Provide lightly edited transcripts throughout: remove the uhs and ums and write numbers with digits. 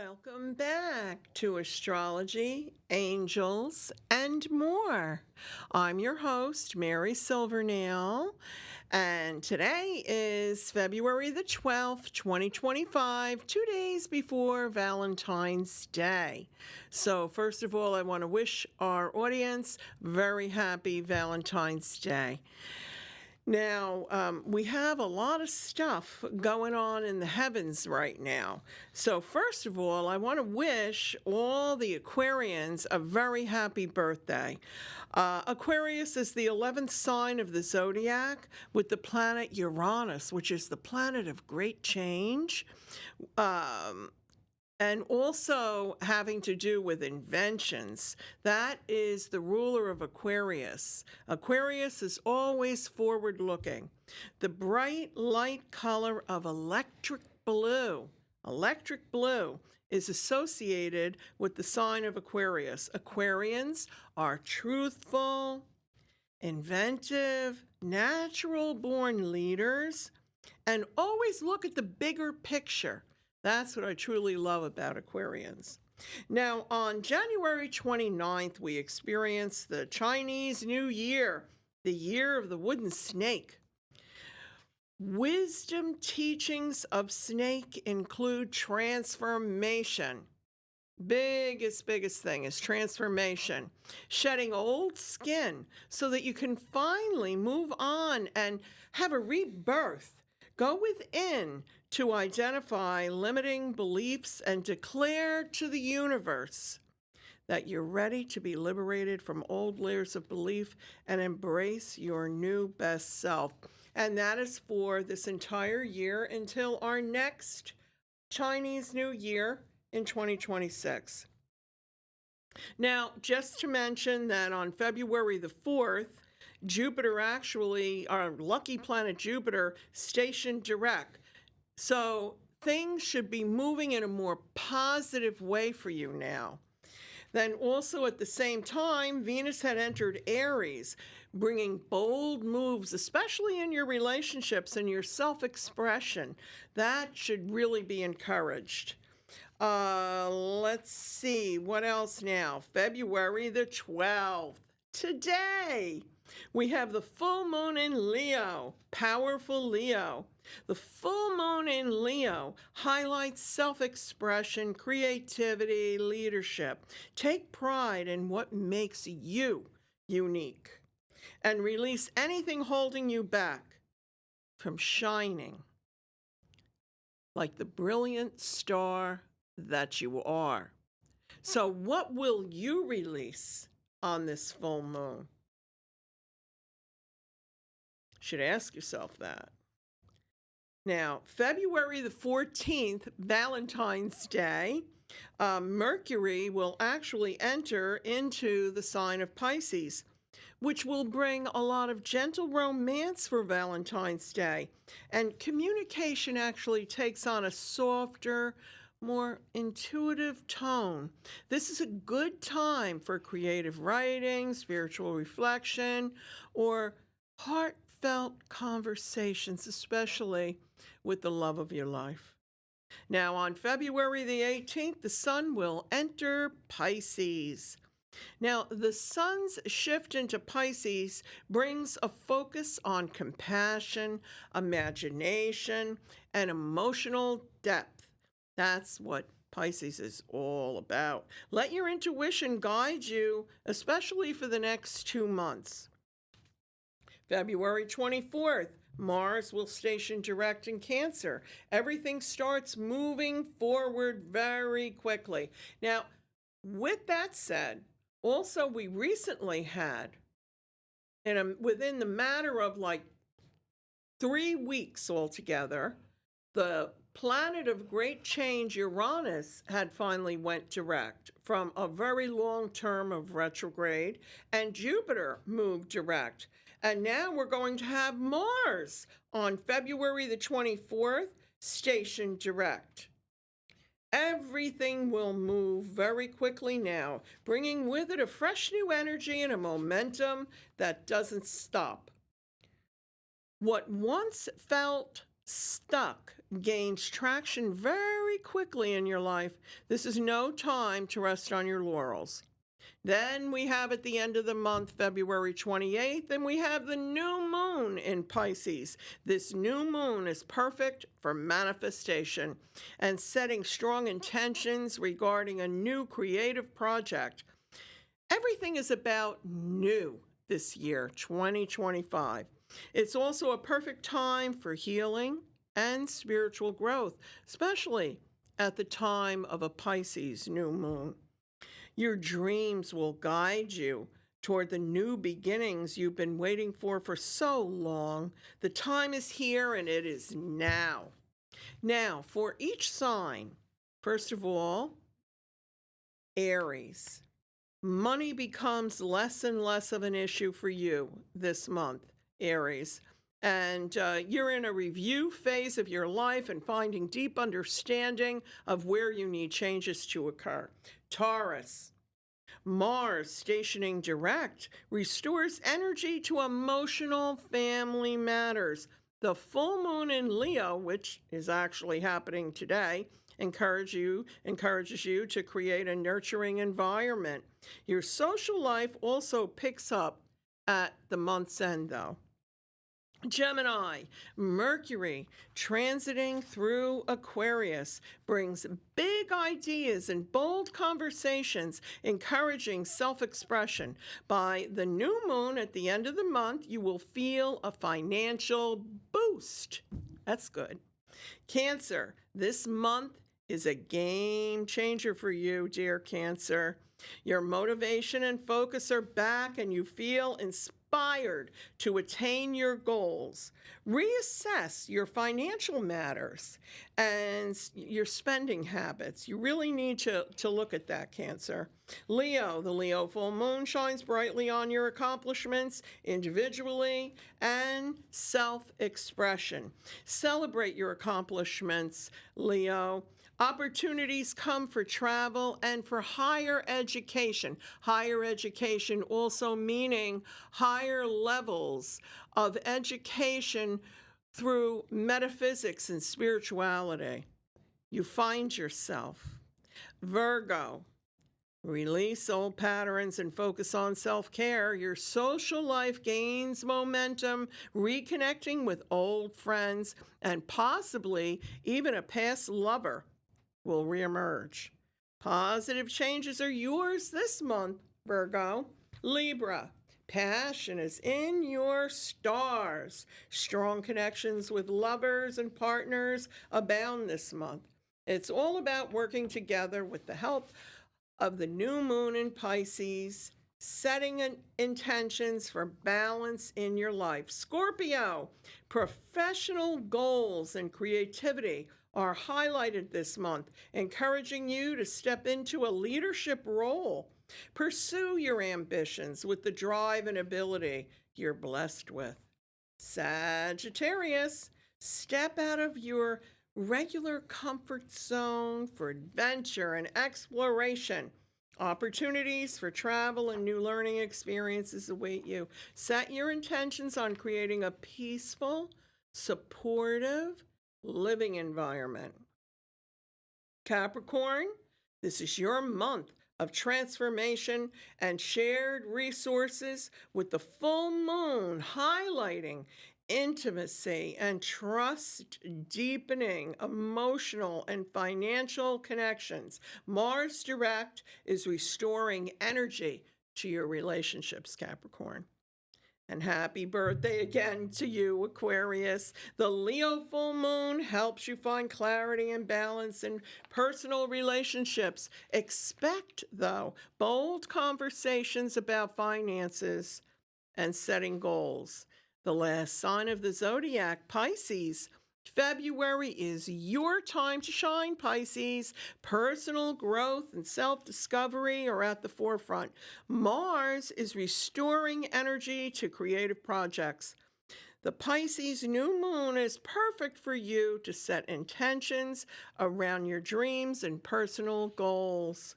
Welcome back to Astrology, Angels, and More. I'm your host, Mary Silvernail, and today is February the 12th, 2025, 2 days before Valentine's Day. So first of all, I want to wish our audience very happy Valentine's Day. Now, we have a lot of stuff going on in the heavens right now. So first of all, I want to wish all the Aquarians a very happy birthday. Aquarius is the 11th sign of the zodiac with the planet Uranus, which is the planet of great change. And also having to do with inventions. That is the ruler of Aquarius. Aquarius is always forward-looking. The bright light color of electric blue is associated with the sign of Aquarius. Aquarians are truthful, inventive, natural-born leaders, and always look at the bigger picture. That's what I truly love about Aquarians. Now, on January 29th, we experienced the Chinese New Year, the year of the wooden snake. Wisdom teachings of snake include transformation. Biggest thing is transformation. Shedding old skin so that you can finally move on and have a rebirth. Go within to identify limiting beliefs and declare to the universe that you're ready to be liberated from old layers of belief and embrace your new best self. And that is for this entire year until our next Chinese New Year in 2026. Now, just to mention that on February the 4th, Jupiter our lucky planet Jupiter, stationed direct. So things should be moving in a more positive way for you now. Then also at the same time, Venus had entered Aries, bringing bold moves, especially in your relationships and your self-expression. That should really be encouraged. Let's see, what else now? February the 12th. Today, we have the full moon in Leo, powerful Leo. The full moon in Leo highlights self-expression, creativity, leadership. Take pride in what makes you unique and release anything holding you back from shining like the brilliant star that you are. So what will you release on this full moon? Should ask yourself that. Now, February the 14th, Valentine's Day, Mercury will actually enter into the sign of Pisces, which will bring a lot of gentle romance for Valentine's Day. And communication actually takes on a softer, more intuitive tone. This is a good time for creative writing, spiritual reflection, or heartfelt conversations, especially with the love of your life. Now, on February the 18th, the sun will enter Pisces. Now, the sun's shift into Pisces brings a focus on compassion, imagination, and emotional depth. That's what Pisces is all about. Let your intuition guide you, especially for the next 2 months. February 24th, Mars will station direct in Cancer. Everything starts moving forward very quickly. Now, with that said, also we recently had, within the matter of like 3 weeks altogether, the planet of great change, Uranus, had finally went direct from a very long term of retrograde, and Jupiter moved direct. And now we're going to have Mars on February the 24th, stationed direct. Everything will move very quickly now, bringing with it a fresh new energy and a momentum that doesn't stop. What once felt stuck gains traction very quickly in your life. This is no time to rest on your laurels. Then we have at the end of the month, February 28th, and we have the new moon in Pisces. This new moon is perfect for manifestation and setting strong intentions regarding a new creative project. Everything is about new this year, 2025. It's also a perfect time for healing and spiritual growth, especially at the time of a Pisces new moon. Your dreams will guide you toward the new beginnings you've been waiting for so long. The time is here and it is now. Now, for each sign, first of all, Aries. Money becomes less and less of an issue for you this month, Aries. And you're in a review phase of your life and finding deep understanding of where you need changes to occur. Taurus. Mars stationing direct restores energy to emotional family matters. The full moon in Leo, which is actually happening today, encourages you to create a nurturing environment. Your social life also picks up at the month's end, though. Gemini, Mercury transiting through Aquarius brings big ideas and bold conversations, encouraging self-expression. By the new moon at the end of the month, you will feel a financial boost. That's good. Cancer, this month is a game changer for you, dear Cancer. Your motivation and focus are back and you feel inspired to attain your goals. Reassess your financial matters and your spending habits. You really need to look at that, Cancer. Leo, the Leo full moon shines brightly on your accomplishments individually and self-expression. Celebrate your accomplishments, Leo. Opportunities come for travel and for higher education. Higher education also meaning higher levels of education through metaphysics and spirituality. You find yourself. Virgo, release old patterns and focus on self-care. Your social life gains momentum, reconnecting with old friends and possibly even a past lover will reemerge. Positive changes are yours this month, Virgo. Libra, passion is in your stars. Strong connections with lovers and partners abound this month. It's all about working together with the help of the new moon in Pisces, setting intentions for balance in your life. Scorpio, professional goals and creativity are highlighted this month, encouraging you to step into a leadership role. Pursue your ambitions with the drive and ability you're blessed with. Sagittarius, step out of your regular comfort zone for adventure and exploration. Opportunities for travel and new learning experiences await you. Set your intentions on creating a peaceful, supportive living environment. Capricorn, this is your month of transformation and shared resources, with the full moon highlighting intimacy and trust, deepening emotional and financial connections. Mars direct is restoring energy to your relationships, Capricorn. And happy birthday again to you, Aquarius. The Leo full moon helps you find clarity and balance in personal relationships. Expect, though, bold conversations about finances and setting goals. The last sign of the zodiac, Pisces. February is your time to shine, Pisces. Personal growth and self-discovery are at the forefront. Mars is restoring energy to creative projects. The Pisces new moon is perfect for you to set intentions around your dreams and personal goals.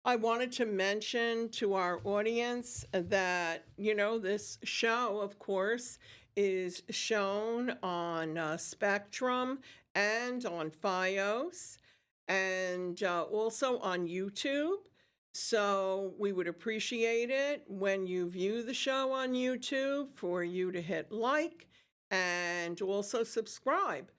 I wanted to mention to our audience that, this show, of course, is shown on Spectrum and on Fios and also on YouTube. So we would appreciate it when you view the show on YouTube for you to hit like and also subscribe.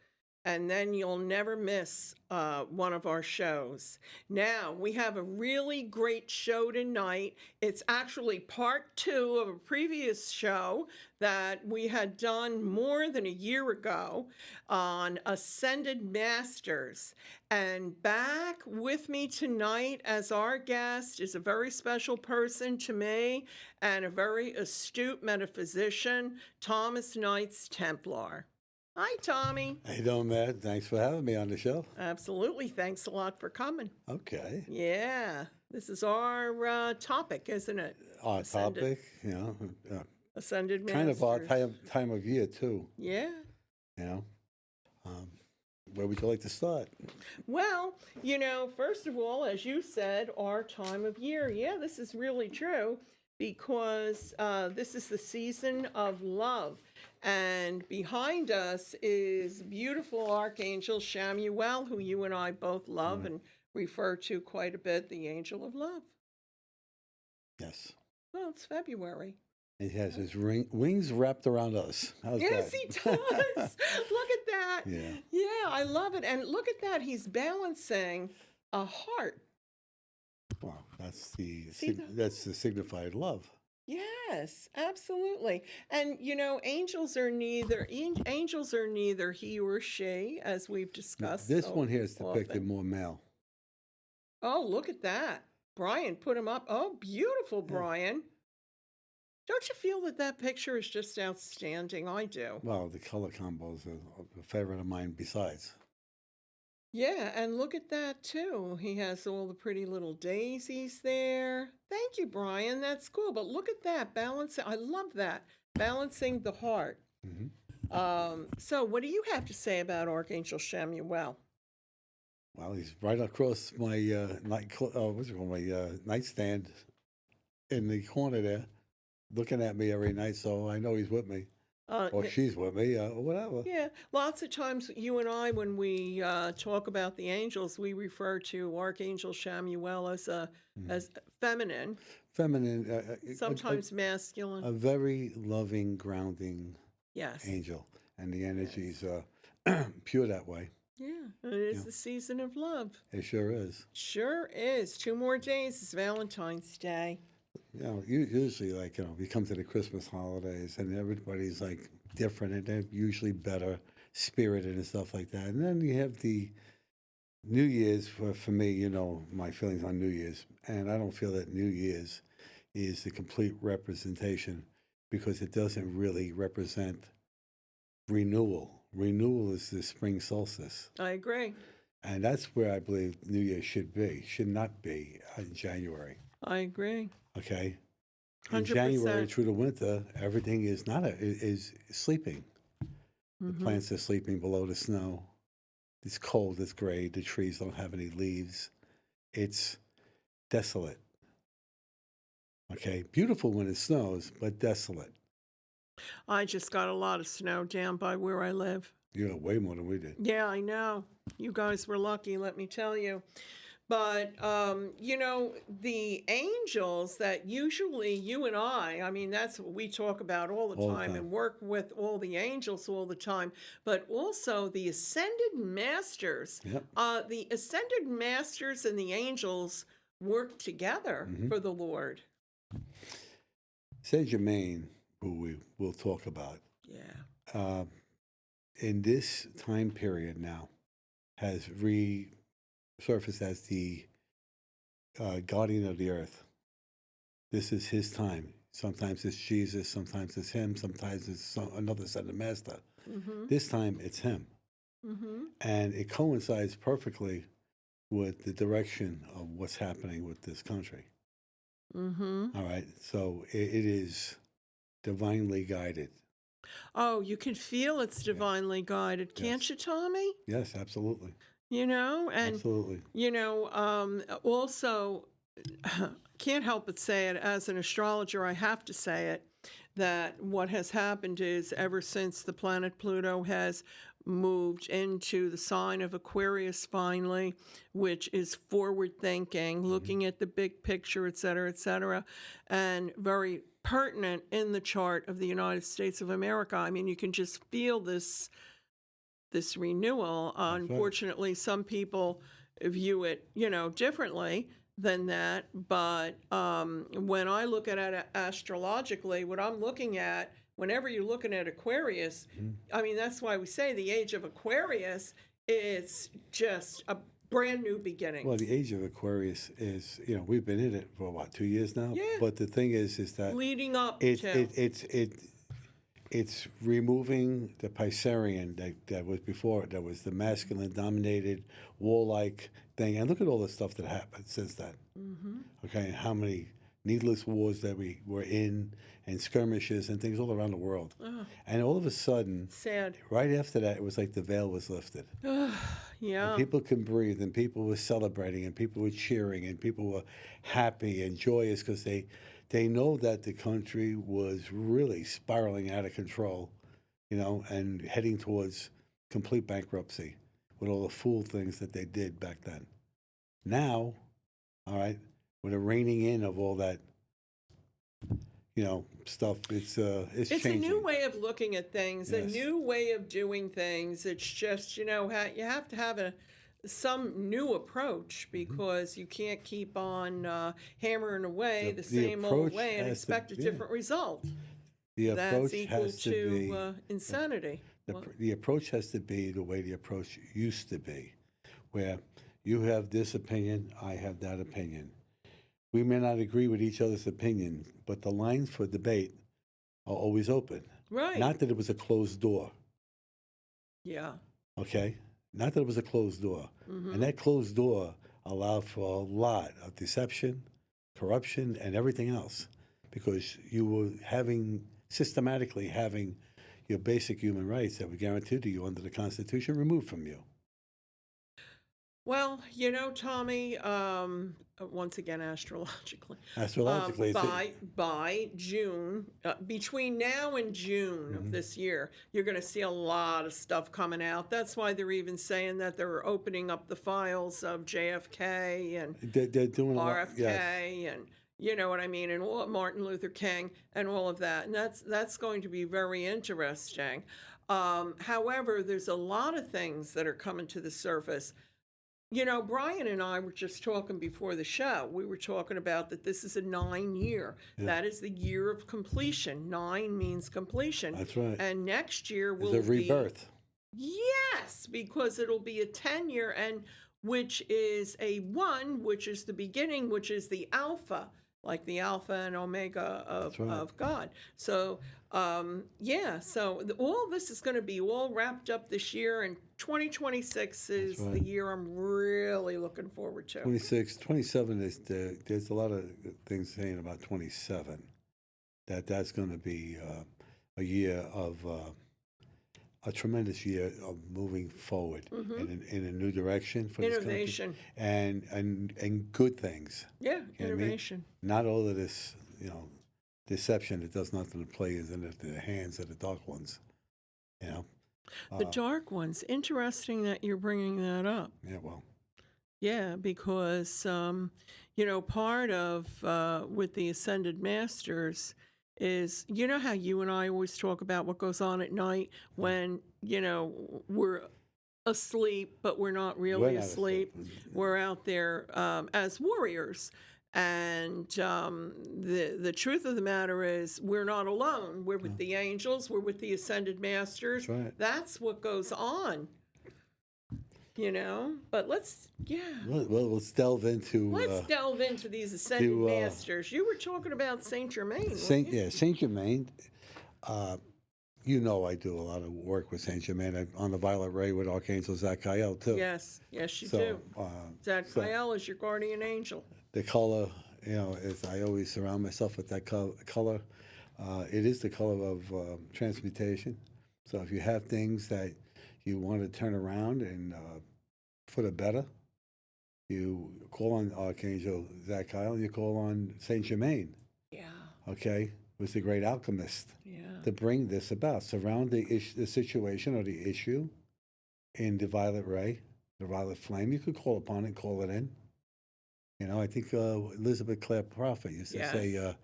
And then you'll never miss one of our shows. Now, we have a really great show tonight. It's actually part 2 of a previous show that we had done more than a year ago on Ascended Masters. And back with me tonight as our guest is a very special person to me and a very astute metaphysician, Thomas Knights Templar. Hi, Tommy. How you doing, Matt? Thanks for having me on the show. Absolutely. Thanks a lot for coming. Okay. Yeah. This is our topic, isn't it? Our Ascended. topic, Ascended Masters. kind of our time of year, too. Yeah. Where would you like to start? Well, first of all, as you said, our time of year. Yeah, this is really true because this is the season of love. And behind us is beautiful Archangel Shamuel, who you and I both love and refer to quite a bit, the Angel of Love. Yes. Well, it's February. He has his wings wrapped around us. How's Yes, that? he does. Look at that. Yeah. Yeah, I love it. And look at that. He's balancing a heart. Well, that's See that's the signified love. Yes, absolutely. And angels are neither he or she, as we've discussed. This so one here is depicted often. more male. Oh, look at that. Brian put him up. Oh, beautiful, Brian. Don't you feel that picture is just outstanding? I do. Well, the color combo is a favorite of mine besides. Yeah, and look at that too. He has all the pretty little daisies there. Thank you, Brian. That's cool. But look at that balancing. I love that. Balancing the heart. Mm-hmm. So what do you have to say about Archangel Shamuel? Well, he's right across my nightstand in the corner there, looking at me every night, so I know he's with me. Or she's with me, or whatever. Yeah, lots of times you and I, when we talk about the angels, we refer to Archangel Shamuel as feminine. Feminine. Sometimes masculine. A very loving, grounding Yes. angel. And the energy's pure that way. Yeah, and it is the season of love. It sure is. Sure is. 2 more days is Valentine's Day. Usually, we come to the Christmas holidays and everybody's different and they're usually better spirited and stuff like that. And then you have the New Year's, for me, my feelings on New Year's. And I don't feel that New Year's is the complete representation because it doesn't really represent renewal. Renewal is the spring solstice. I agree. And that's where I believe New Year should not be in January. I agree. Okay. In 100%. January through the winter, everything is is sleeping. The plants are sleeping below the snow. It's cold, it's gray, the trees don't have any leaves. It's desolate. Okay. Beautiful when it snows, but desolate. I just got a lot of snow down by where I live. You know, way more than we did. Yeah, I know. You guys were lucky, let me tell you. But, the angels that usually you and I mean, that's what we talk about all the time and work with all the angels all the time, but also the ascended masters. Yep. The ascended masters and the angels work together for the Lord. Saint Germain, who we will talk about, in this time period now, has resurfaced as the guardian of the earth. This is his time. Sometimes it's Jesus, sometimes it's him, sometimes it's another ascended master. This time it's him. And it coincides perfectly with the direction of what's happening with this country. All right, so it is divinely guided. Oh, you can feel it's divinely guided, can't you, Tommy? Yes, absolutely. And Absolutely. Also, can't help but say it as an astrologer, I have to say it, that what has happened is ever since the planet Pluto has moved into the sign of Aquarius finally, which is forward thinking, looking at the big picture, et cetera, and very pertinent in the chart of the United States of America. I mean, you can just feel this renewal. That's right. Unfortunately, some people view it, differently than that. But when I look at it astrologically, what I'm looking at, whenever you're looking at Aquarius, I mean, that's why we say the age of Aquarius is just a brand new beginning. Well, the age of Aquarius is, we've been in it for what, 2 years now? Yeah. But the thing is that Leading up it's to. it's removing the Piscean that was before it. That was the masculine dominated warlike thing. And look at all the stuff that happened since then. Okay, and how many needless wars that we were in, and skirmishes and things all around the world. And all of a sudden, Sad. right after that, it was like the veil was lifted. Yeah. And people can breathe, and people were celebrating, and people were cheering, and people were happy and joyous because they know that the country was really spiraling out of control, and heading towards complete bankruptcy with all the fool things that they did back then. Now, all right, with a reining in of all that, stuff, it's changing. A new way of looking at things, a Yes. new way of doing things. It's just, you have to have some new approach, because you can't keep on hammering away the same old approach way and has to- expect a yeah. different result. The That's approach equal has to be to insanity. the approach has to be the way the approach used to be, where you have this opinion, I have that opinion. We may not agree with each other's opinion, but the lines for debate are always open. Right. Not that it was a closed door, Yeah. okay? Not that it was a closed door. And that closed door allowed for a lot of deception, corruption, and everything else, because you were systematically having your basic human rights that were guaranteed to you under the Constitution removed from you. Well, Tommy, once again, astrologically, Astrologically, by June, between now and June of this year, you're going to see a lot of stuff coming out. That's why they're even saying that they're opening up the files of JFK and they're doing a lot. RFK Yes. and you know what I mean, and Martin Luther King and all of that, and that's going to be very interesting. However, there's a lot of things that are coming to the surface. Brian and I were just talking before the show. We were talking about that this is a 9-year. Yeah. That is the year of completion. 9 means completion. That's right. And next year will It's a rebirth. Yes, because it'll be a 10-year, and which is a 1, which is the beginning, which is the alpha, like the alpha and omega That's right. of God. So, so all this is going to be all wrapped up this year, and 2026 is That's right. the year I'm really looking forward to. 26, 27 is there's a lot of things saying about 27 that's going to be a year of a tremendous year of moving forward in a new direction for Innovation. this country and good things. Yeah, You know what I mean? innovation. Not all of this, deception that does nothing to play is in the hands of the dark ones. The dark ones. Interesting that you're bringing that up. Yeah, well, Yeah, because, part of with the Ascended Masters is, how you and I always talk about what goes on at night when, we're asleep, but we're not really we're not asleep. We're out there as warriors. And the truth of the matter is we're not alone. We're with the angels. We're with the Ascended Masters. That's right. That's what goes on. But let's let's delve into delve into these Ascended Masters. You were talking about Saint Germain, Saint Germain. I do a lot of work with Saint Germain. I'm on the Violet Ray with Archangel Zadkiel too. Yes, you do. Zadkiel is your guardian angel. The color, is I always surround myself with that color. It is the color of transmutation. So if you have things that you want to turn around and for the better, you call on Archangel Zadkiel and you call on Saint Germain. Yeah. Okay, was the great alchemist Yeah. to bring this about. Surround the situation or the issue in the violet ray, the violet flame. You could call upon it, call it in. I think Elizabeth Clare Prophet used to say, Yes.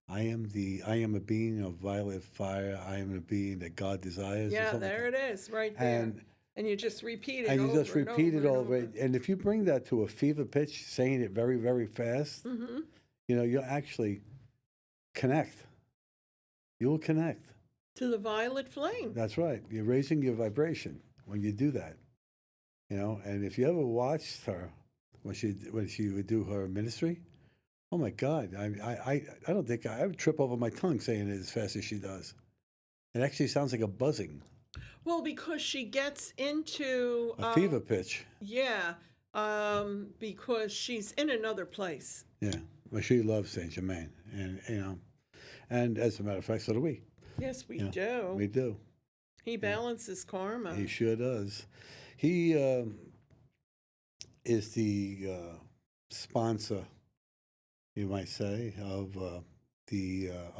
I am a being of violet fire. I am a being that God desires, or Yeah, something there like it is, right that. there. And you just repeat it And you over just and repeat it over and over. over. And if you bring that to a fever pitch, saying it very, very fast, Mm-hmm. you'll actually connect. You will connect. To the violet flame. That's right. You're raising your vibration when you do that. And if you ever watched her when she would do her ministry, oh my God, I don't think I would trip over my tongue saying it as fast as she does. It actually sounds like a buzzing, Well, because she gets into a fever pitch. yeah, because she's in another place. Yeah. Well, she loves Saint Germain, and as a matter of fact, so do we. Yes, we Yeah, do. We do. He balances karma. He sure does. He is the sponsor, you might say, of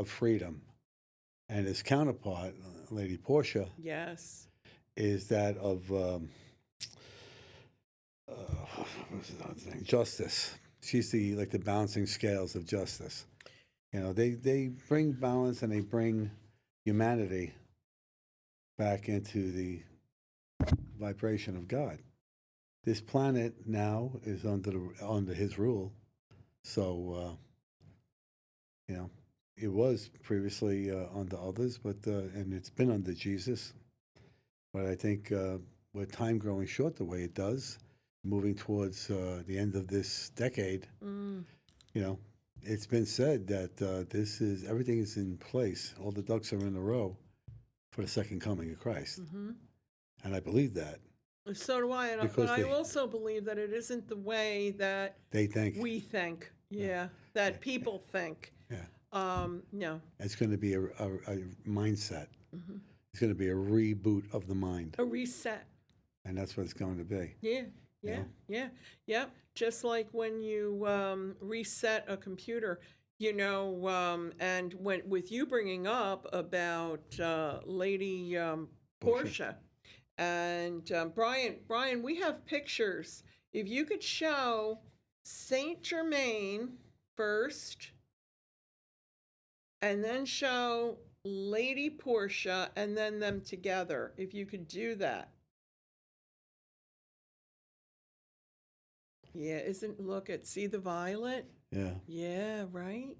freedom, and his counterpart, Lady Portia, Yes. is that of what's the other thing? Justice. She's the balancing scales of justice. They bring balance and they bring humanity back into the vibration of God. This planet now is under his rule, so it was previously under others, but and it's been under Jesus. But I think with time growing short the way it does, moving towards the end of this decade, it's been said that everything is in place. All the ducks are in a row for the second coming of Christ, and I believe that. So do I, but I also believe that it isn't the way that they think. We think, that people think. Yeah. No. It's going to be a mindset. It's going to be a reboot of the mind. A reset. And that's what it's going to be. Yeah. Just like when you reset a computer, and with you bringing up about Lady Portia. And Brian, we have pictures. If you could show Saint Germain first, and then show Lady Portia, and then them together, if you could do that. Yeah, see the violet? Yeah. Yeah, right?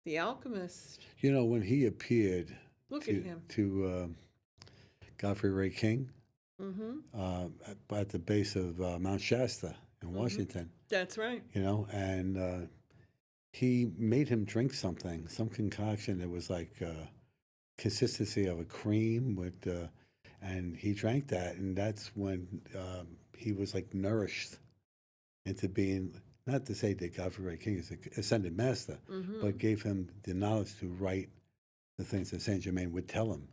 The alchemist. When he appeared at him. To Godfrey Ray King at the base of Mount Shasta in Washington. That's right. And he made him drink some concoction that was like consistency of a cream and he drank that, and that's when he was nourished into being, not to say that Godfrey Ray King is an ascended master, but gave him the knowledge to write the things that Saint Germain would tell him.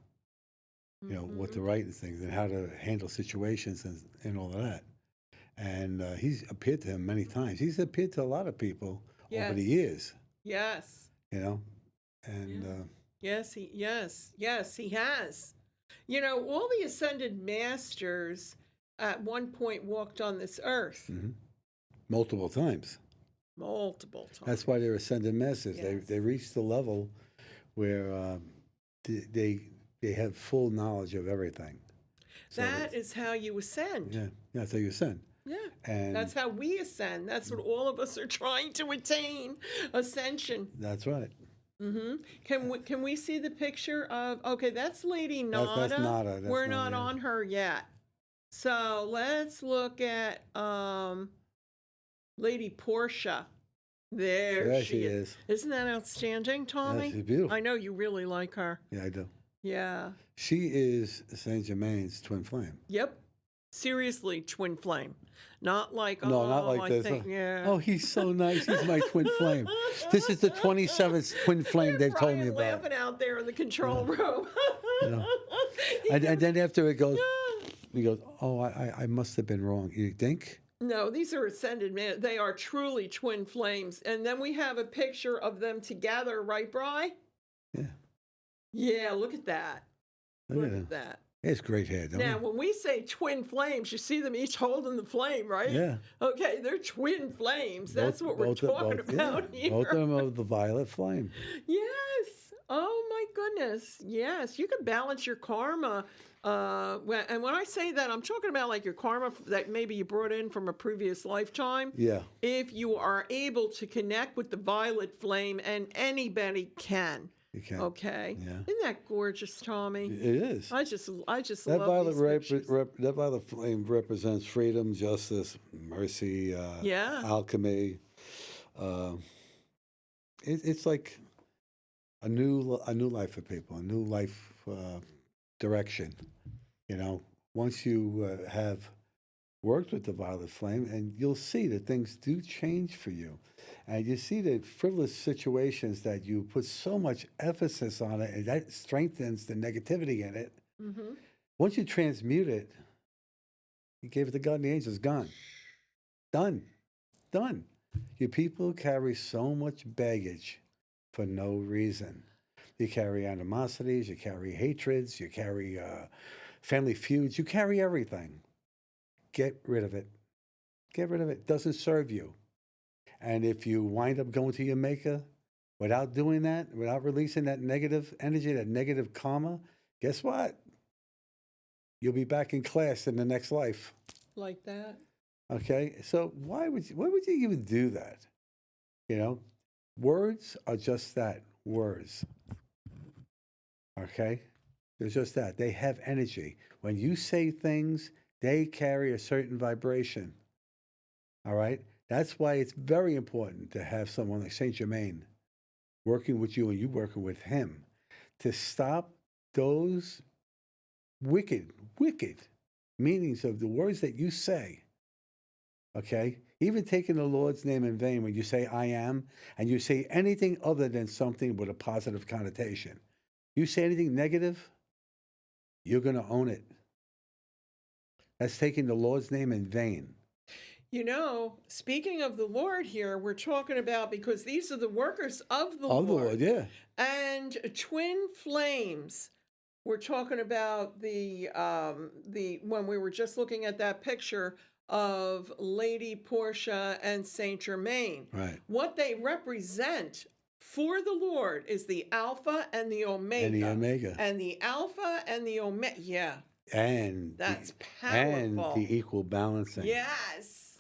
What to write and things and how to handle situations and all of that. And he's appeared to him many times. He's appeared to a lot of people over the years. Yes. And yes, he has. All the ascended masters at one point walked on this earth. Multiple times. That's why they're ascended masters. Yes. They reach the level where they have full knowledge of everything. That is how you ascend. Yeah, that's how you ascend. Yeah, and that's how we ascend. That's what all of us are trying to attain, ascension. That's right. Can we see the picture of? Okay, that's Lady Nada. That's Nada. We're not on her yet. So let's look at Lady Portia. There she is. Isn't that outstanding, Tommy? Yeah, she's beautiful. I know you really like her. Yeah, I do. Yeah. She is Saint Germain's twin flame. Yep. Seriously, twin flame. Not like, not like this. Oh, he's so nice. He's my twin flame. This is the 27th twin flame they told me about. Laughing out there in the control room. And then after it goes, he goes, oh, I must have been wrong. You think? No, these are ascended men. They are truly twin flames. And then we have a picture of them together, right, Bri? Yeah. Yeah, look at that. Look Look at at him. that. It's great hair, don't Now, it? when we say twin flames, you see them each holding the flame, right? Yeah. Okay, they're twin flames. That's what we're Both, talking yeah. about Both of here. them of the violet flame. Yes. Oh my goodness. Yes, you can balance your karma. And when I say that, I'm talking about like your karma that maybe you brought in from a previous lifetime. Yeah. If you are able to connect with the violet flame, and anybody can. You can. Okay. Yeah. Isn't that gorgeous, Tommy? It is. I just That love these pictures. that violet flame represents freedom, justice, mercy, Yeah. alchemy. Uh, it's like a new life for people, a new life direction. You know, once you have worked with the violet flame, and you'll see that things do change for you, and you see that frivolous situations that you put so much emphasis on it, and that strengthens the negativity in it. Mm-hmm. Once you transmute it, you gave it to God and the angels, gone. Done. Done. You people carry so much baggage for no reason. You carry animosities, you carry hatreds, you carry family feuds, you carry everything. Get rid of it. Get rid of it. It doesn't serve you. And if you wind up going to your maker without doing that, without releasing that negative energy, that negative karma, guess what? You'll be back in class in the next life. Like that. Okay, so why would you even do that? You know, words are just that, words. Okay, they're just that. They have energy. When you say things, they carry a certain vibration. All right, that's why it's very important to have someone like Saint Germain working with you and you working with him to stop those wicked meanings of the words that you say. Okay? Even taking the Lord's name in vain when you say I am, and you say anything other than something with a positive connotation. You say anything negative, you're going to own it. That's taking the Lord's name in vain. You know, speaking of the Lord here, we're talking about because these are the workers of the Of the Lord. Lord, yeah. And twin flames. We're talking about the when we were just looking at that picture of Lady Portia and Saint Germain. Right. What they represent for the Lord is the Alpha and the Omega. And the Omega. And the Alpha and the Omega. Yeah. And That's powerful. And the equal balancing. Yes.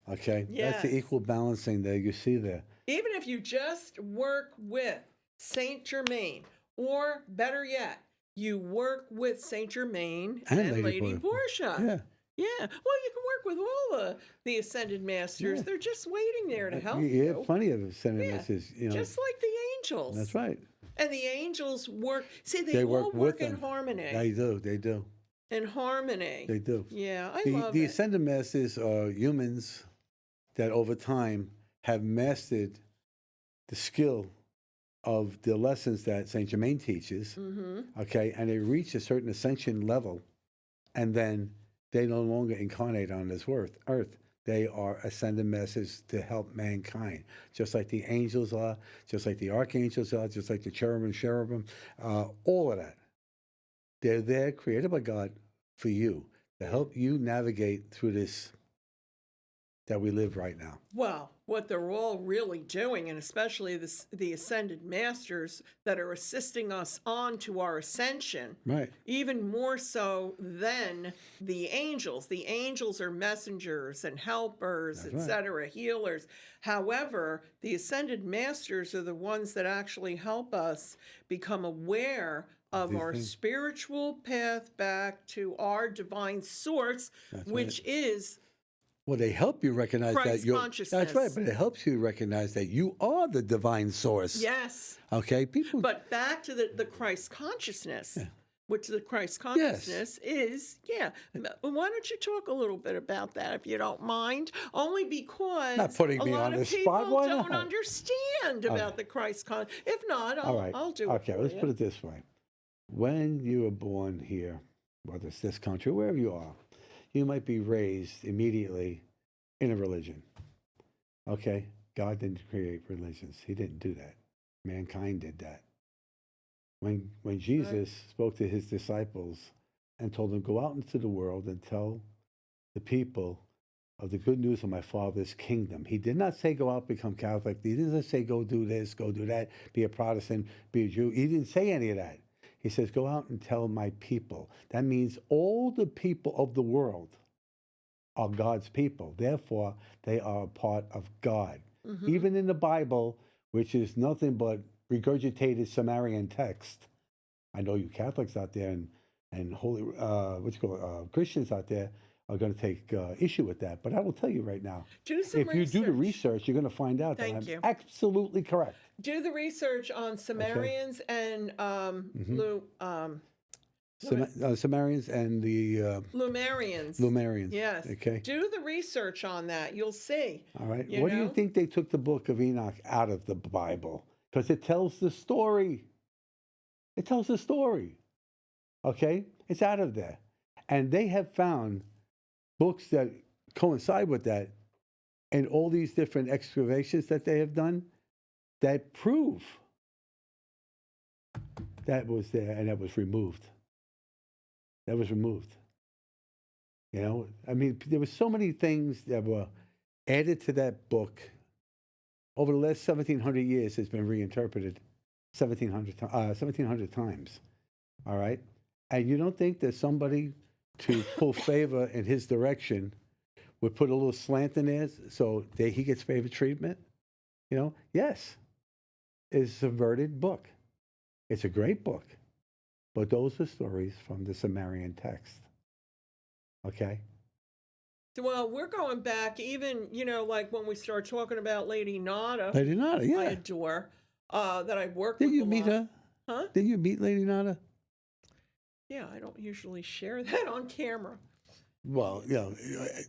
Okay? Yes. That's the equal balancing there you see there. Even if you just work with Saint Germain, or better yet, you work with Saint Germain and Lady Portia. Yeah. Yeah. Well, you can work with all the ascended masters. Yeah. They're just waiting there to help You you. have plenty of ascended masters, you know. Just like the angels. That's right. And the angels work. See, They all work in them. harmony. They do. In harmony. They do. Yeah, I love the it. ascended masters are humans that over time have mastered the skill of the lessons that Saint Germain teaches. Mm-hmm. Okay, and they reach a certain ascension level, and then they no longer incarnate on this earth. They are ascended masters to help mankind, just like the angels are, just like the archangels are, just like the cherubim, all of that. They're there, created by God, for you, to help you navigate through this that we live right now. Well, what they're all really doing, and especially the ascended masters that are assisting us on to our ascension, Right. even more so than the angels. The angels are messengers and helpers, etc., healers. However, the ascended masters are the ones that actually help us become aware of our spiritual path back to our divine source, which is well, they help you recognize Christ that you're. consciousness. That's right, but it helps you recognize that you are the divine source. Yes. Okay, people. But back to the Christ consciousness, which the Christ consciousness is, Why don't you talk a little bit about that, if you don't mind? Only because not putting me on the spot. Why don't not? understand about the Christ consciousness. If not, I'll do it. Okay, let's put it this way: when you were born here, whether it's this country, wherever you are, you might be raised immediately in a religion. Okay? God didn't create religions. He didn't do that. Mankind did that. When Jesus spoke to his disciples and told them, go out into the world and tell the people of the good news of my Father's kingdom. He did not say go out, become Catholic. He didn't say go do this, go do that, be a Protestant, be a Jew. He didn't say any of that. He says go out and tell my people. That means all the people of the world are God's people. Therefore, they are a part of God. Even in the Bible, which is nothing but regurgitated Sumerian text. I know you Catholics out there and holy, Christians out there are going to take issue with that. But I will tell you right now, if you do the research, you're going to find out that I'm absolutely correct. Do the research on Sumerians and Sumerians and the Lumerians. Lumerians. Yes. Okay. Do the research on that. You'll see. All right. What do you think they took the book of Enoch out of the Bible? Because it tells the story. It tells the story. Okay? It's out of there. And they have found books that coincide with that and all these different excavations that they have done that prove that was there and that was removed. That was removed. You know, I mean, there were so many things that were added to that book. Over the last 1,700 years, it's been reinterpreted 1,700 times. All right? And you don't think that somebody to pull favor in his direction would put a little slant in there so that he gets favor treatment? You know, yes. It's a subverted book. It's a great book. But those are stories from the Sumerian text. Okay? Well, we're going back even, like when we start talking about Lady Nada. Lady Nada, yeah. I adore, that I worked with. Did you meet her? Huh? Did you meet Lady Nada? Yeah, I don't usually share that on camera. Well,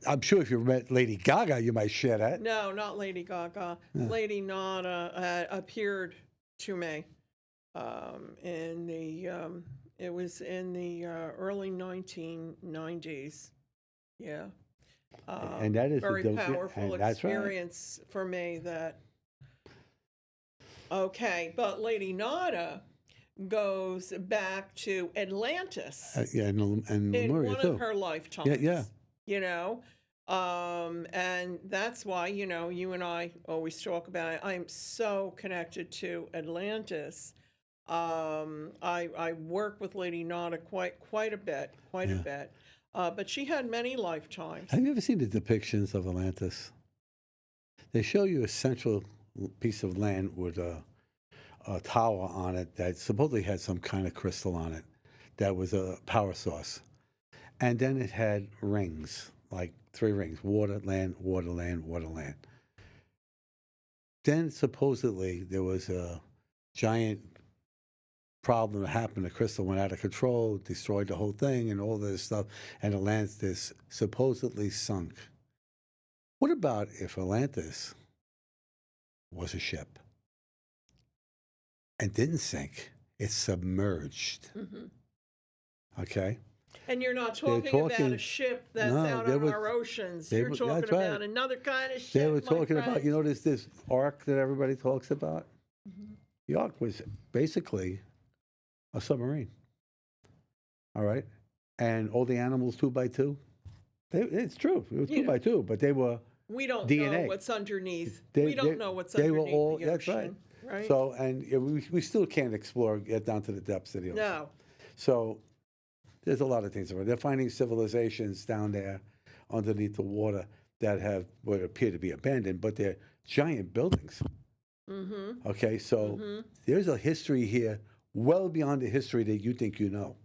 I'm sure if you met Lady Gaga, you might share that. No, not Lady Gaga. Yeah. Lady Nada appeared to me it was in the early 1990s. Yeah. And that is very powerful experience for me. But Lady Nada goes back to Atlantis. And in Lemuria one too. Of her lifetimes. Yeah. And that's why, you and I always talk about it. I'm so connected to Atlantis. I work with Lady Nada quite a bit. But she had many lifetimes. Have you ever seen the depictions of Atlantis? They show you a central piece of land with a tower on it that supposedly had some kind of crystal on it that was a power source. And then it had rings, like 3 rings: water, land, water, land, water, land. Then supposedly there was a giant problem that happened. The crystal went out of control, destroyed the whole thing and all this stuff, and Atlantis supposedly sunk. What about if Atlantis was a ship and didn't sink? It submerged. Okay? And you're not talking about a ship that's out on our oceans. You're talking about another kind of ship. They were talking about, this ark that everybody talks about? The ark was basically a submarine. All right? And all the animals 2x2. It's true. It was 2x2, but they were We don't DNA. know what's underneath. We don't know what's underneath were all, the that's ocean. Right. So, and we still can't get down to the depths of the ocean. No. So there's a lot of things. They're finding civilizations down there underneath the water that have what appear to be abandoned, but they're giant buildings. Okay, so there's a history here well beyond the history that you think you know.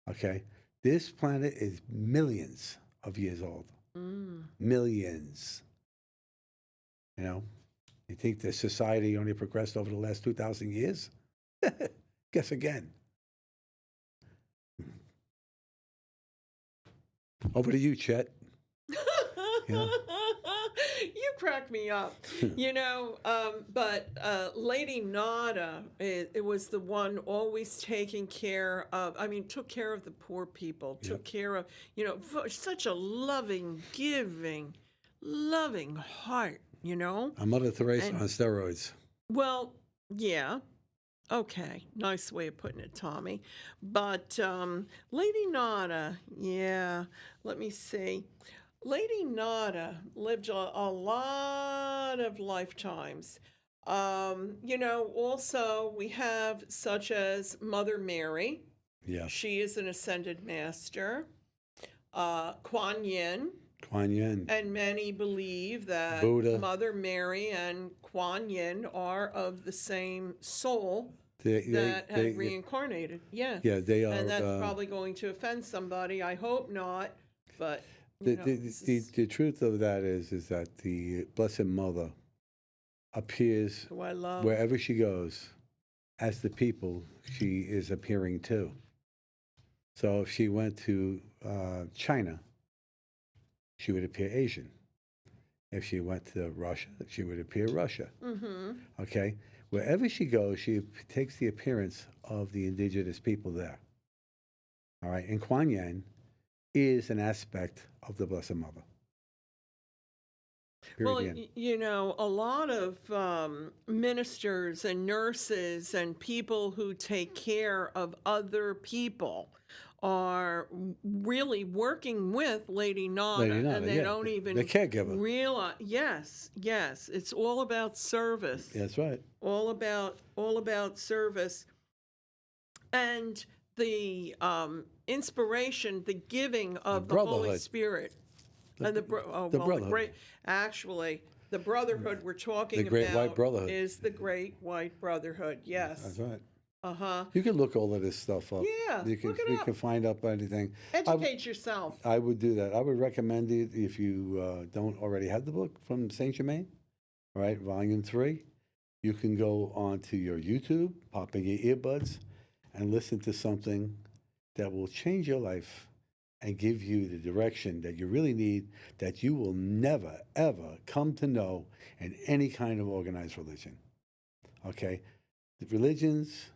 Okay? This planet is millions of years old. Millions. You think the society only progressed over the last 2,000 years? Guess again. Over to you, Chet. You crack me up. But Lady Nada, it was the one always taking care of, took care of the poor people, took care of, such a loving, giving, loving heart, A Mother Teresa on steroids. Well, yeah. Okay, nice way of putting it, Tommy. But Lady Nada, yeah, let me see. Lady Nada lived a lot of lifetimes. Also we have such as Mother Mary. Yeah. She is an ascended master. Kuan Yin. Kuan Yin. And many believe that Buddha. Mother Mary and Kuan Yin are of the same soul They had reincarnated. Yeah. Yeah, they are. And that's probably going to offend somebody. I hope not. But the truth of that is that the Blessed Mother appears who I love. wherever she goes as the people she is appearing to. So if she went to China, she would appear Asian. If she went to Russia, she would appear Russia. Mm-hmm. Okay? Wherever she goes, she takes the appearance of the indigenous people there. All right? And Kuan Yin is an aspect of the Blessed Mother. Period. Well, a lot of ministers and nurses and people who take care of other people are really working with Lady Nada, and they don't even the caregiver. realize. Yes, it's all about service. That's right. All about service, and the inspiration, the giving of the Holy Spirit. And the brotherhood. The brotherhood we're talking about, the Great White Brotherhood, is the Great White Brotherhood. Yes, that's right. Uh-huh. You can look all of this stuff up. Yeah, you can look it you up. can find up anything. Educate yourself. I would do that. I would recommend it if you don't already have the book from Saint Germain, right? Volume 3. You can go onto your YouTube, pop in your earbuds, and listen to something that will change your life and give you the direction that you really need, that you will never, ever come to know in any kind of organized religion. Okay? The religions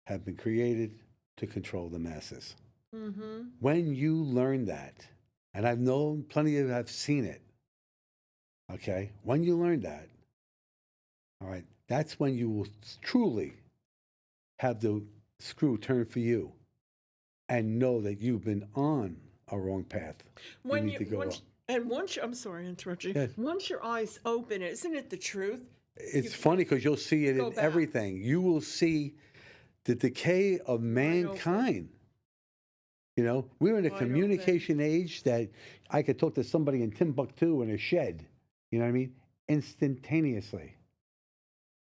have been created to control the masses. Mm-hmm. When you learn that, and I've known plenty of, I've seen it, okay? When you learn that, all right, that's when you will truly have the screw turn for you and know that you've been on a wrong path. I'm sorry to interrupt you. Yes. Once your eyes open, isn't it the truth? It's funny because you'll see it in everything. You will see the decay of mankind. We're in a communication age that I could talk to somebody in Timbuktu in a shed. You know what I mean? Instantaneously.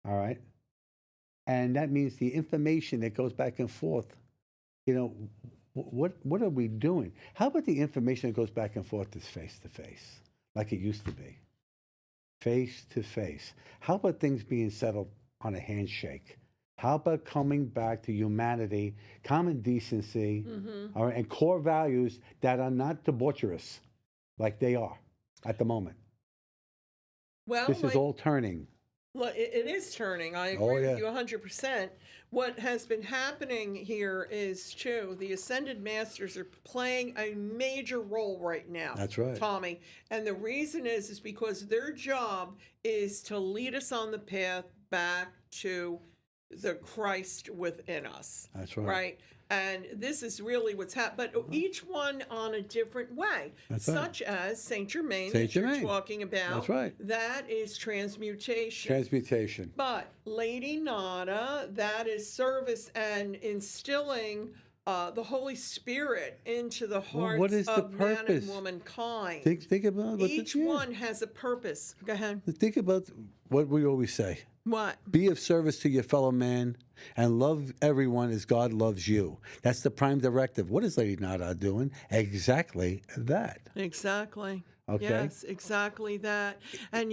All right? And that means the information that goes back and forth, what are we doing? How about the information that goes back and forth is face to face, like it used to be? Face to face. How about things being settled on a handshake? How about coming back to humanity, common decency, all right, and core values that are not debaucherous like they are at the moment? Well, this is all turning. Well, it is turning. I agree with you 100%. What has been happening here is, too, the Ascended Masters are playing a major role right now. That's right, Tommy. And the reason is because their job is to lead us on the path back to the Christ within us. That's right. Right? And this is really what's happening, but each one on a different way. That's such as Saint Germain that you're talking about. That's right. That is transmutation. Transmutation. But Lady Nada, that is service and instilling the Holy Spirit into the hearts of man and womankind. Think about each one has a purpose. Go ahead. Think about what we always say. What? Be of service to your fellow man and love everyone as God loves you. That's the prime directive. What is Lady Nada doing? Exactly that. Exactly. Okay. Yes, exactly that. And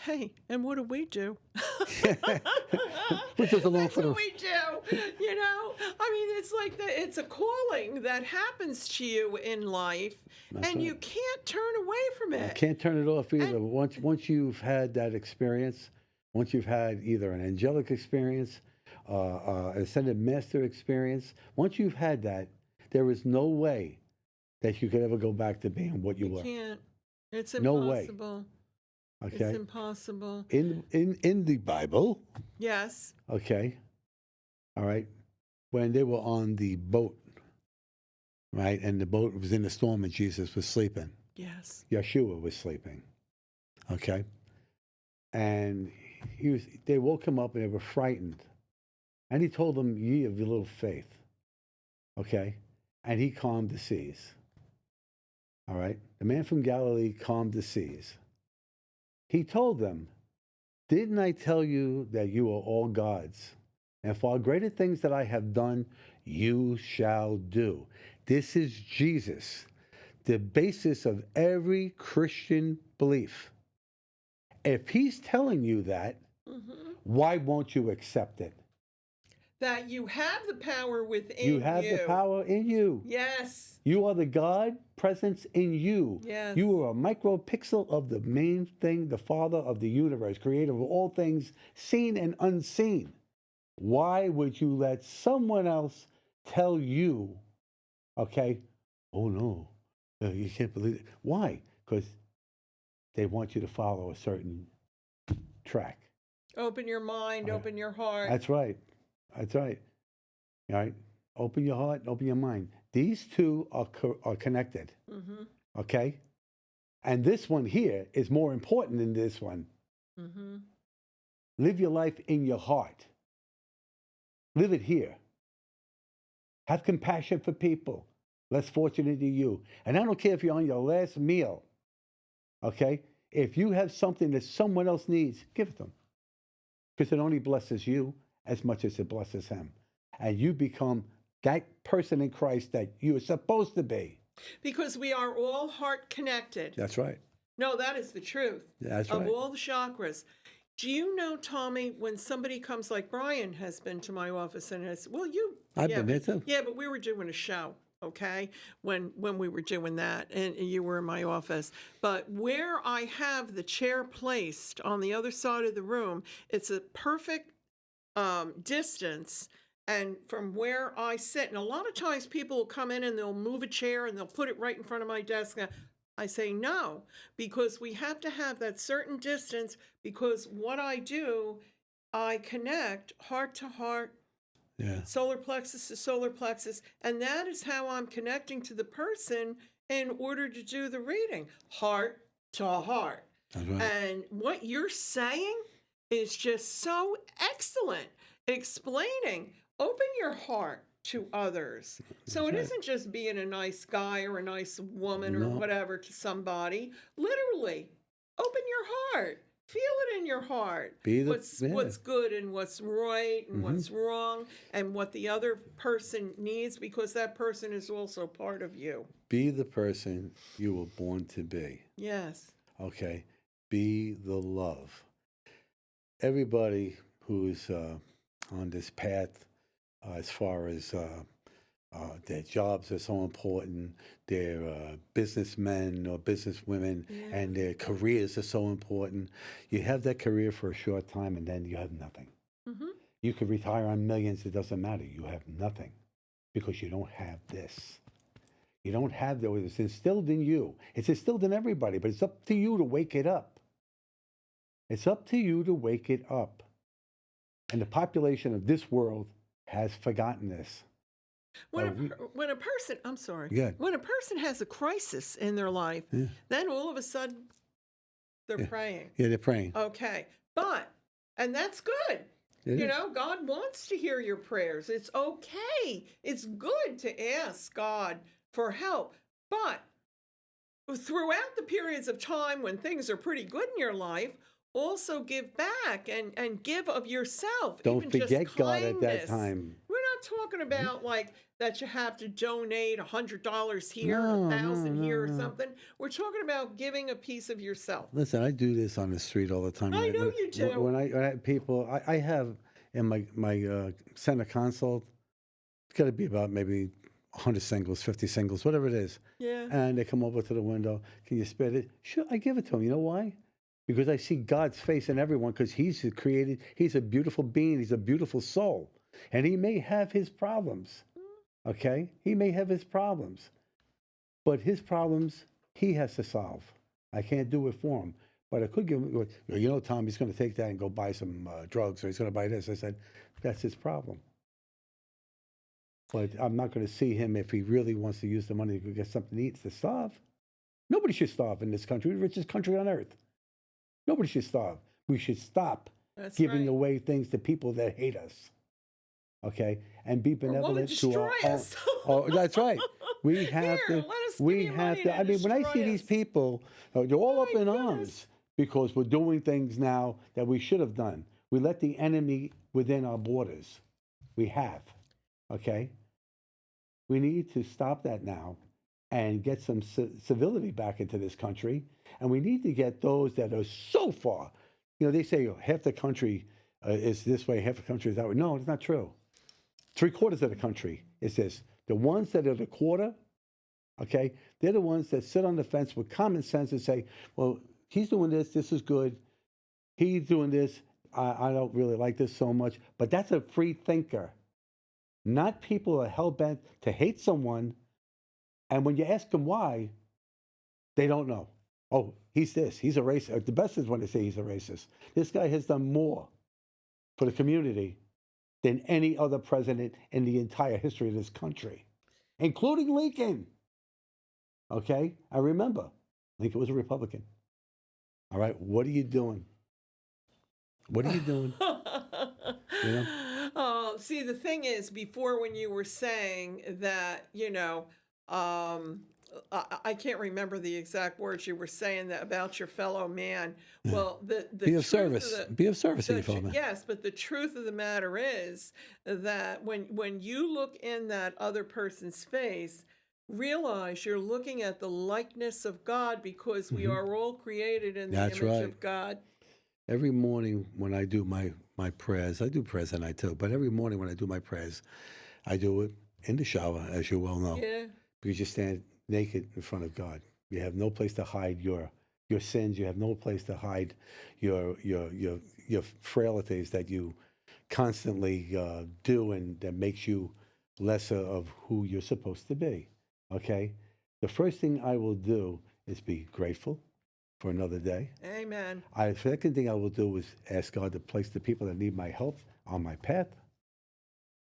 hey, and what do we do? We're just along That's what we do. It's like it's a calling that happens to you in life, and you can't turn away from it. You can't turn it off either. Once you've had that experience, once you've had either an angelic experience, an ascended master experience, once you've had that, there is no way that you could ever go back to being what you were. You can't. It's impossible. impossible. It's Okay, impossible. in the Bible. Yes. Okay, all right. When they were on the boat, right, and the boat was in a storm, and Jesus was sleeping. Yes. Yeshua was sleeping. Okay, and They woke him up, and they were frightened. And he told them, "Ye of your little faith." Okay, and he calmed the seas. All right, the man from Galilee calmed the seas. He told them, "Didn't I tell you that you are all gods? And far greater things that I have done, you shall do." This is Jesus, the basis of every Christian belief. If he's telling you that, why won't you accept it? That you have the power within You have the power in you. Yes. You are the God presence in you. Yes. You are a micropixel of the main thing, the Father of the universe, creator of all things seen and unseen. Why would you let someone else tell you, okay, oh no, you can't believe it? Why? Because they want you to follow a certain track. Open your mind, open your heart. That's right. That's right. All right. Open your heart, open your mind. These two are connected. Mm-hmm. Okay? And this one here is more important than this one. Mm-hmm. Live your life in your heart. Live it here. Have compassion for people less fortunate than you. And I don't care if you're on your last meal. Okay? If you have something that someone else needs, give it to them. Because it only blesses you as much as it blesses him. And you become that person in Christ that you are supposed to be. Because we are all heart connected. That's right. No, that is the truth. That's of right. all the chakras. Do you know, Tommy, when somebody comes, like Brian has been to my office and has, well, I've been there too. Yeah, but we were doing a show, okay, when we were doing that, and you were in my office. But where I have the chair placed on the other side of the room, it's a perfect distance. And from where I sit, and a lot of times people will come in and they'll move a chair and they'll put it right in front of my desk. I say no, because we have to have that certain distance, because what I do, I connect heart to heart, solar plexus to solar plexus, and that is how I'm connecting to the person in order to do the reading, heart to heart. That's right. And what you're saying is just so excellent, explaining, open your heart to others. So it isn't just being a nice guy or a nice woman or whatever to somebody. Literally, open your heart. Feel it in your heart. What's good and what's right and what's wrong and what the other person needs, because that person is also part of you. Be the person you were born to be. Yes. Okay? Be the love. Everybody who's on this path, as far as their jobs are so important, their businessmen or businesswomen, and their careers are so important. You have that career for a short time, and then you have nothing. Mm-hmm. You could retire on millions. It doesn't matter. You have nothing because you don't have this. You don't have that. It's instilled in you. It's instilled in everybody, but it's up to you to wake it up. It's up to you to wake it up. And the population of this world has forgotten this. When a person, I'm sorry, Yeah. when a person has a crisis in their life, then all of a sudden they're praying. Yeah, they're praying. Okay. And that's good. You know, God wants to hear your prayers. It's okay. It's good to ask God for help. But throughout the periods of time when things are pretty good in your life, also give back and give of yourself. Don't even forget just God at that kindness. time. We're not talking about like that you have to donate $100 here, No, 1,000 here, or no. something. We're talking about giving a piece of yourself. Listen, I do this on the street all the time. I know you do. When I people, I have in my center console, it's got to be about maybe 100 singles, 50 singles, whatever it is. Yeah. And they come over to the window. Can you spit it? Sure, I give it to them. You know why? Because I see God's face in everyone, because he's created, he's a beautiful being, he's a beautiful soul. And he may have his problems, okay? He may have his problems. But his problems, he has to solve. I can't do it for him. But I could give him, you know, Tom, he's going to take that and go buy some drugs, or he's going to buy this. I said, that's his problem. But I'm not going to see him if he really wants to use the money to go get something to eat to starve. Nobody should starve in this country, the richest country on earth. Nobody should starve. We should stop That's giving right. away things to people that hate us. Okay? And be Or want to benevolent to our destroy own. us. Oh, that's right. We have Here, to. let us give We you have money to. to I mean, when I see destroy these us. people, they're all up My in goodness. arms because we're doing things now that we should have done. We let the enemy within our borders. We have. Okay? We need to stop that now and get some civility back into this country. And we need to get those that are so far. You know, they say half the country is this way, half the country is that way. No, it's not true. 3/4 of the country is this. The ones that are the quarter, okay, they're the ones that sit on the fence with common sense and say, well, he's doing this, this is good. He's doing this, I don't really like this so much. But that's a free thinker. Not people who are hell-bent to hate someone, and when you ask them why, they don't know. Oh, he's this, he's a racist. The best is when they say he's a racist. This guy has done more for the community than any other president in the entire history of this country, including Lincoln. Okay? I remember, Lincoln was a Republican. All right, what are you doing? What are you doing? You know? Oh, see, the thing is, before when you were saying that, I can't remember the exact words you were saying that about your fellow man. Well, the Be of truth service. of the, Be of service to the your fellow man. yes, but the truth of the matter is that when you look in that other person's face, realize you're looking at the likeness of God, because we are all created in the That's image right. of God. Every morning when I do my prayers, I do prayers at night too, but every morning when I do my prayers, I do it in the shower, as you well know, Yeah. because you stand naked in front of God. You have no place to hide your sins. You have no place to hide your frailties that you constantly do, and that makes you lesser of who you're supposed to be. Okay? The first thing I will do is be grateful for another day. Amen. The second thing I will do is ask God to place the people that need my help on my path.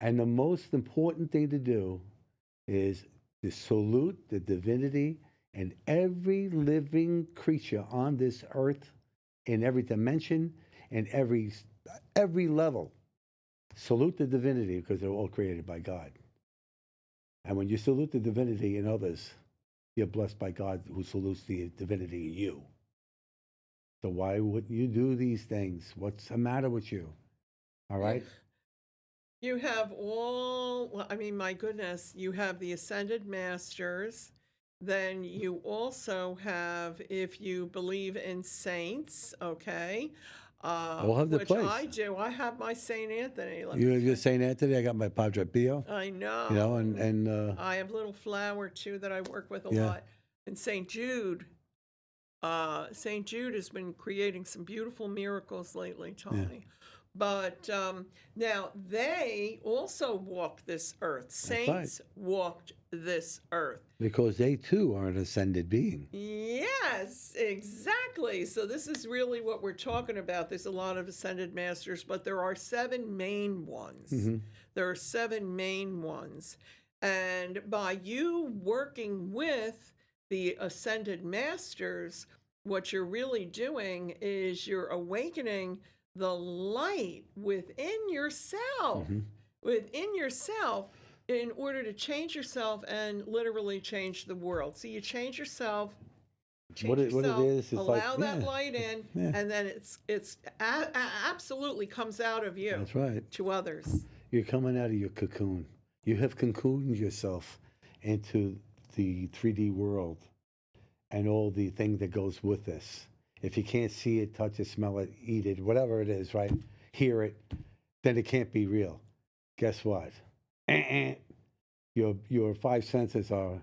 And the most important thing to do is to salute the divinity and every living creature on this earth, in every dimension, in every level. Salute the divinity, because they're all created by God. And when you salute the divinity in others, you're blessed by God, who salutes the divinity in you. So why wouldn't you do these things? What's the matter with you? All right? You have my goodness, you have the Ascended Masters. Then you also have, if you believe in saints, okay, All have their which place. I do. I have my Saint Anthony. You're St. Anthony. I got my Padre Pio. I know. You know, and I have little Flower too that I work with a Yeah. lot. And St. Jude. St. Jude has been creating some beautiful miracles lately, Tony. But now they also walked this earth. Saints walked this earth. because they too are an ascended being. Yes, exactly. So this is really what we're talking about. There's a lot of ascended masters, but there are 7 main ones. There are 7 main ones. And by you working with the ascended masters, what you're really doing is you're awakening the light within yourself, in order to change yourself and literally change the world. So you change yourself, What it is, allow that light in, and then it's absolutely comes out of you. That's right. To others. You're coming out of your cocoon. You have cocooned yourself into the 3D world and all the thing that goes with this. If you can't see it, touch it, smell it, eat it, whatever it is, right? Hear it, then it can't be real. Guess what? Your 5 senses are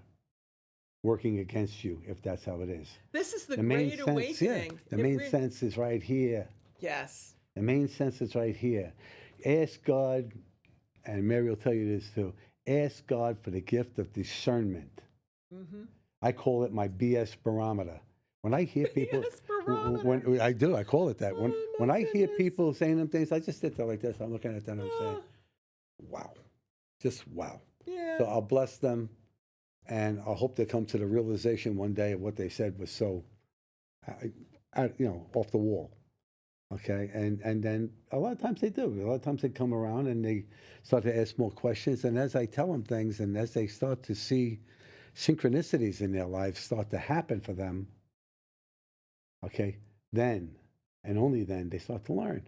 working against you, if that's how it is. This is the main great sense, awakening. the main sense is right here. Yes. The main sense is right here. Ask God, and Mary will tell you this too, ask God for the gift of discernment. I call it my BS barometer. When I hear people, Yes, barometer. when I do, I call it that. Oh, When my I hear goodness. people saying them things, I just sit there like this. I'm looking at them and I'm saying, Oh, wow, just wow. yeah. So I'll bless them, and I hope they come to the realization one day of what they said was so, off the wall. Okay, and then a lot of times they do. A lot of times they come around and they start to ask more questions. And as I tell them things, and as they start to see synchronicities in their lives start to happen for them, okay, then and only then they start to learn.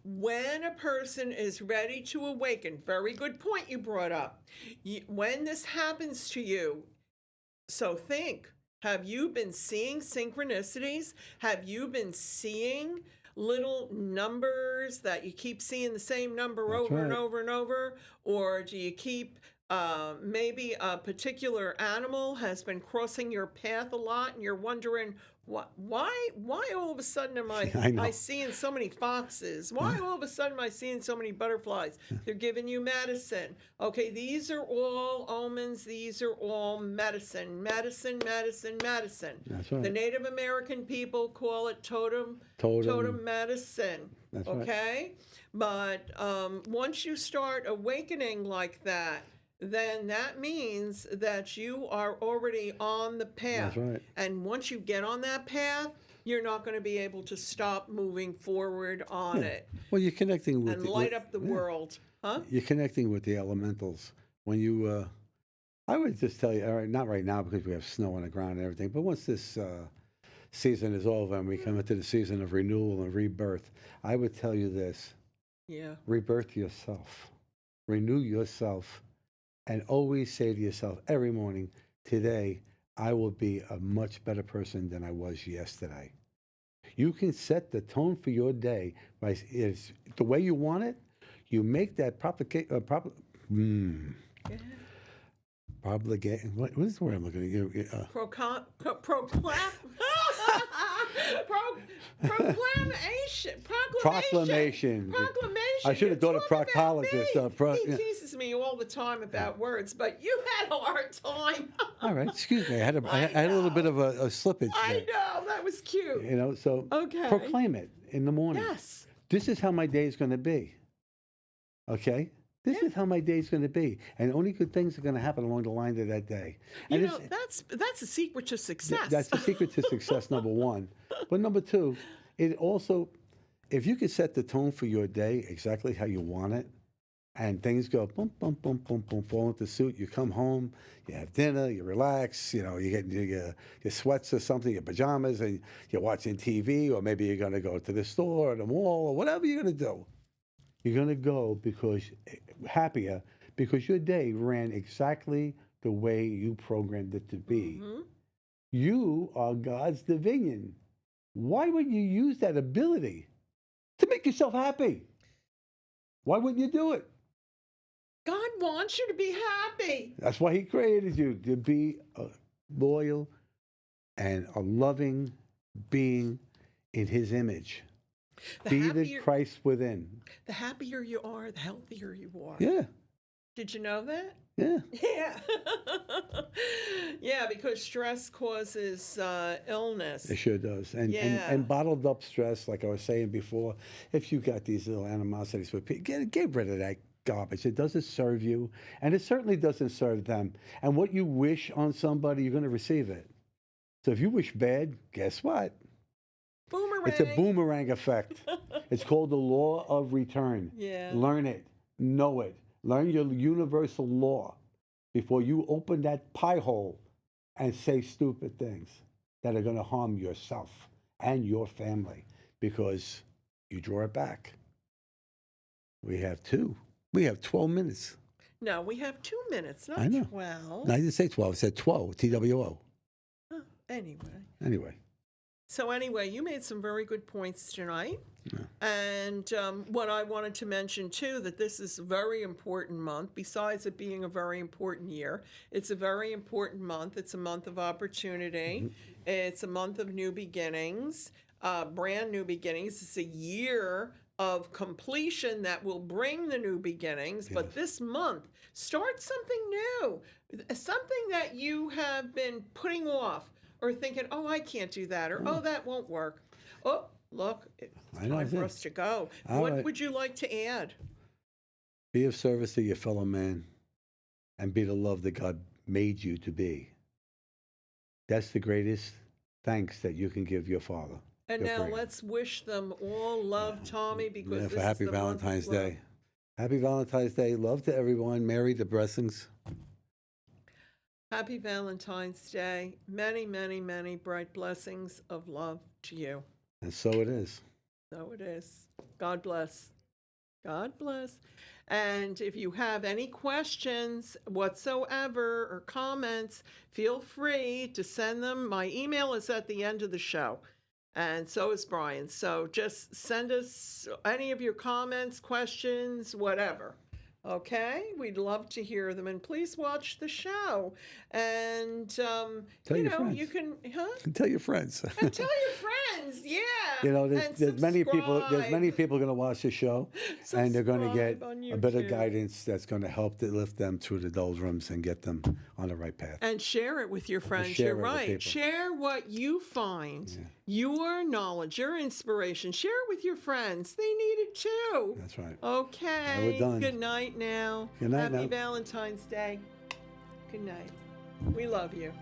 When a person is ready to awaken, very good point you brought up. When this happens to you, so think, have you been seeing synchronicities? Have you been seeing little numbers that you keep seeing the same number That's over and right. over and over? Or do you keep maybe a particular animal has been crossing your path a lot and you're wondering why all of a sudden am I I know. seeing so many foxes? Why all of a sudden am I seeing so many butterflies? They're giving you medicine. Okay, these are all omens. These are all medicine. Medicine. That's The right. Native American people call it totem Totem. medicine. That's right. Okay, but once you start awakening like that, then that means that you are already on the path. That's right. And once you get on that path, you're not going to be able to stop moving forward on Yeah. it Well, you're connecting with and light up the world. Huh? You're connecting with the elementals when you. I would just tell you, all right, not right now because we have snow on the ground and everything, but once this season is over and we come into the season of renewal and rebirth, I would tell you this: Yeah. rebirth yourself, renew yourself, and always say to yourself every morning, today I will be a much better person than I was yesterday. You can set the tone for your day by it's the way you want it. You make that Yeah. what is the word I'm looking at? Proclamation. Proclamation. Proclamation. I should have thought of Talk about proctologist. me. He teases me all the time about words, but you had a hard time. All right, excuse me. I had a little bit of a slippage I there. know, that was cute. So Okay. proclaim it in the morning. Yes. This is how my day is going to be. Okay? This is how my day is going to be. And only good things are going to happen along the line of that day. You And know, that's a secret to success. that's the secret to success, number one. But number two, it also, if you can set the tone for your day exactly how you want it, and things go boom, boom, boom, boom, boom, fall into suit. You come home, you have dinner, you relax, you get your sweats or something, your pajamas, and you're watching TV, or maybe you're going to go to the store or the mall or whatever you're going to do. You're going to go happier because your day ran exactly the way you programmed it to be. Mm-hmm. You are God's dominion. Why wouldn't you use that ability to make yourself happy? Why wouldn't you do it? God wants you to be happy. That's why he created you, to be a loyal and a loving being in his image. Be the Christ within. The happier you are, the healthier you are. Yeah. Did you know that? Yeah. Yeah. Yeah, because stress causes illness. It sure does. And bottled up stress, like I was saying before, if you got these little animosities with people, get rid of that garbage. It doesn't serve you, and it certainly doesn't serve them. And what you wish on somebody, you're going to receive it. So if you wish bad, guess what? Boomerang. It's a boomerang effect. It's called the law of return. Yeah. Learn it. Know it. Learn your universal law before you open that pie hole and say stupid things that are going to harm yourself and your family because you draw it back. We have 12 minutes. No, we have 2 minutes, not I know. 12. No, I didn't say 12. I said 12, TWO. Anyway. So anyway, you made some very good points tonight. Yeah. And what I wanted to mention, too, that this is a very important month. Besides it being a very important year, it's a very important month. It's a month of opportunity. Mm-hmm. It's a month of new beginnings, brand new beginnings. It's a year of completion that will bring the new beginnings. Yes. But this month, start something new, something that you have been putting off or thinking, oh, I can't do that, or Oh. oh, that won't work. Oh, look, it's I know time for it. us to go. All What right. would you like to add? Be of service to your fellow man and be the love that God made you to be. That's the greatest thanks that you can give your father. And your now parent. let's wish them all love, Tommy, because Yeah, this for Happy is the month of Valentine's love. Day. Happy Valentine's Day. Love to everyone. Mary, the blessings. Happy Valentine's Day. Many, many, many bright blessings of love to you. And so it is. So it is. God bless. God bless. And if you have any questions whatsoever or comments, feel free to send them. My email is at the end of the show, and so is Brian. So just send us any of your comments, questions, whatever. Okay, we'd love to hear them, and please watch the show. And Tell you your know, friends. you can, Tell your friends. and tell your friends, yeah. You know, and there's many people. There's many subscribe. people going to watch the show, and they're going to get Subscribe on a bit of YouTube. guidance that's going to help to lift them through the doldrums and get them on the right path. And share it with your friends. share You're it with right. people. Share what you find, Yeah. your knowledge, your inspiration. Share it with your friends. They need it too. That's right. Okay. We're done. Good night now. Good night Happy now. Valentine's Day. Good night. We love you.